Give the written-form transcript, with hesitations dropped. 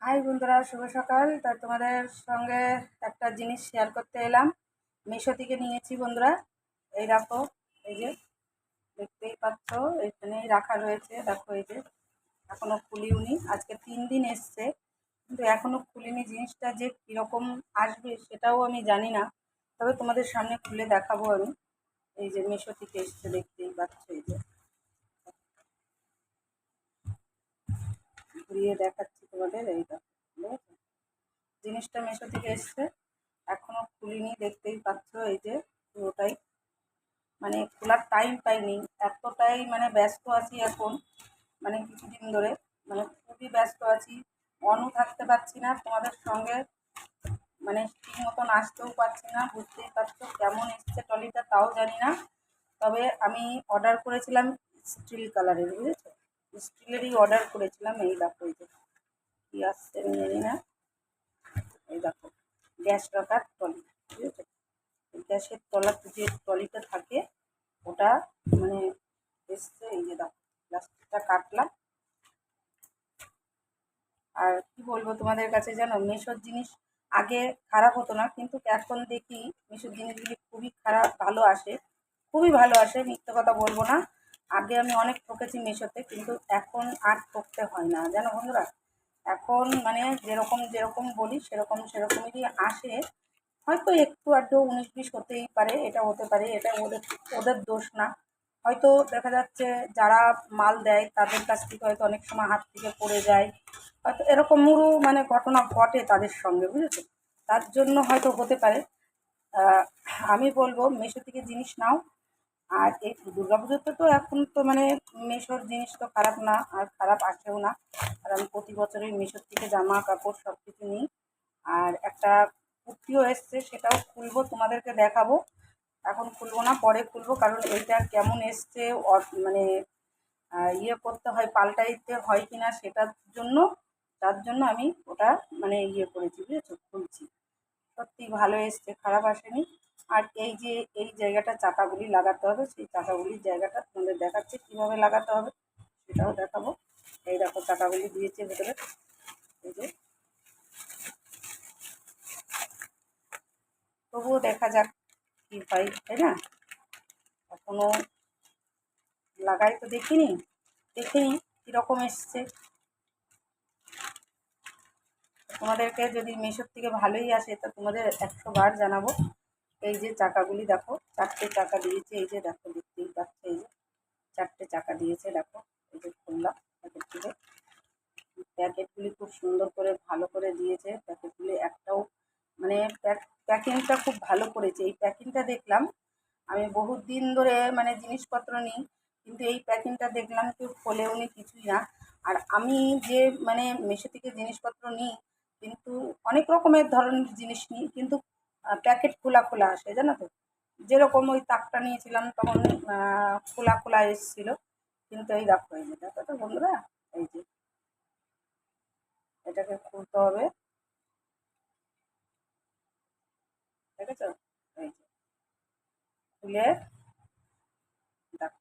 High বন্ধুরা, শুভ সকাল। তা তোমাদের সঙ্গে একটা জিনিস শেয়ার করতে এলাম। মিশো থেকে নিয়েছি বন্ধুরা। এই দেখো, এই যে দেখতেই পাচ্ছ, এখানেই রাখা রয়েছে। দেখো এই যে এখনো খুলিওনি, আজকে 3 দিন এসছে কিন্তু এখনো খুলিনি। জিনিসটা যে কীরকম আসবে সেটাও আমি জানি না, তবে তোমাদের সামনে খুলে দেখাবো আমি। এই যে মিশো থেকে এসছে, দেখতেই পাচ্ছ। এই যে ঘুরিয়ে দেখাচ্ছি তোমাদের। এই দেখো, বুঝেছো? জিনিসটা মিশো থেকে এসছে, এখনো খুলিনি, দেখতেই পাচ্ছ। এই যে পুরোটাই মানে খোলার টাইম পাইনি, এতটাই মানে ব্যস্ত আছি এখন, মানে কিছুদিন ধরে মানে খুবই ব্যস্ত আছি। অনও থাকতে পারছি না তোমাদের সঙ্গে, মানে ঠিক মতন আসতেও পারছি না। বুঝতেই পারছো কেমন এসছে ট্রলিটা, তাও জানি না। তবে আমি অর্ডার করেছিলাম স্টিল কালারের, বুঝেছো? স্টিলেরই অর্ডার করেছিলাম। এই দেখো, এই যে কী আসছে আমি জানি না। এই দেখো, গ্যাস রাখার ট্রলি, বুঝেছো? গ্যাসের তলার যে ট্রলিটা থাকে ওটা মানে এসছে। এই যে দেখো, প্লাস্টিকটা কাটলাম। আর কি বলবো তোমাদের কাছে, জানো মিশোর জিনিস আগে খারাপ হতো না, কিন্তু এখন দেখি মিশোর জিনিসগুলি খুবই খারাপ, ভালো আসে, খুবই ভালো আসে, মিথ্যে কথা বলবো না। আগে আমি অনেক ঠকেছি মিশোতে, কিন্তু এখন আর ঠকতে হয় না, জানো বন্ধুরা। এখন মানে যেরকম যেরকম বলি সেরকম সেরকমই আসে। হয়তো একটু আধটু 19-20 হতেই পারে, এটা হতে পারে, এটা ওদের ওদের দোষ না। হয়তো দেখা যাচ্ছে যারা মাল দেয় তাদের কাছ থেকে হয়তো অনেক সময় হাত থেকে পড়ে যায়, হয়তো এরকমও মানে ঘটনা ঘটে তাদের সঙ্গে, বুঝেছো? তার জন্য হয়তো হতে পারে। আহ, আমি বলবো মিশো থেকে জিনিস নাও। আর এই দুর্গাপুজোতে তো এখন তো মানে মিশোর জিনিস তো খারাপ না, আর খারাপ আসেও না। আর আমি প্রতি বছরই মিশোর থেকে জামা কাপড় সব কিছু নিই। আর একটা কুর্তিও এসছে, সেটাও খুলবো, তোমাদেরকে দেখাবো। এখন খুলবো না, পরে খুলবো, কারণ এইটা কেমন এসছে মানে ইয়ে করতে হয়, পাল্টাইতে হয় কিনা সেটার জন্য, তার জন্য আমি ওটা মানে ইয়ে করেছি, বুঝেছো, খুলছি। সত্যি ভালো এসছে, খারাপ আসেনি। আর এই যে এই জায়গাটা চাকাগুলি লাগাতে হবে, সেই চাকাগুলির জায়গাটা তোমাদের দেখাচ্ছে কীভাবে লাগাতে হবে, সেটাও দেখাবো। এই দেখো, চাকাগুলি দিয়েছে ভেতরে। এই যে, তবুও দেখা যাক কী হয়, তাই না? এখনো লাগাই তো দেখিনি, দেখিনি কীরকম এসছে। তোমাদেরকে যদি মিশোর থেকে ভালোই আসে তো তোমাদের 100 বার জানাবো। এই যে চাকাগুলি দেখো, 4টে চাকা দিয়েছে। এই যে দেখো, দেখতেই পাচ্ছ, এই যে 4টে চাকা দিয়েছে। দেখো, এই যে খুললাম প্যাকেট থেকে, প্যাকেটগুলি খুব সুন্দর করে ভালো করে দিয়েছে। প্যাকেটগুলি একটাও মানে প্যাকিংটা খুব ভালো করেছে। এই প্যাকিংটা দেখলাম, আমি বহুত দিন ধরে মানে জিনিসপত্র নিই, কিন্তু এই প্যাকিংটা দেখলাম কেউ খোলেও নি, কিছুই না। আর আমি যে মানে মিশো থেকে জিনিসপত্র নিই, কিন্তু অনেক রকমের ধরনের জিনিস নিই, কিন্তু প্যাকেট খোলা খোলা আসে, জানো তো। যেরকম ওই তাকটা নিয়েছিলাম তখন খোলা খোলা এসেছিল, কিন্তু এই দেখো, এই যে দেখো তো বন্ধুরা, এই যে এটাকে খুলতে হবে, দেখেছো? এই যে খুলে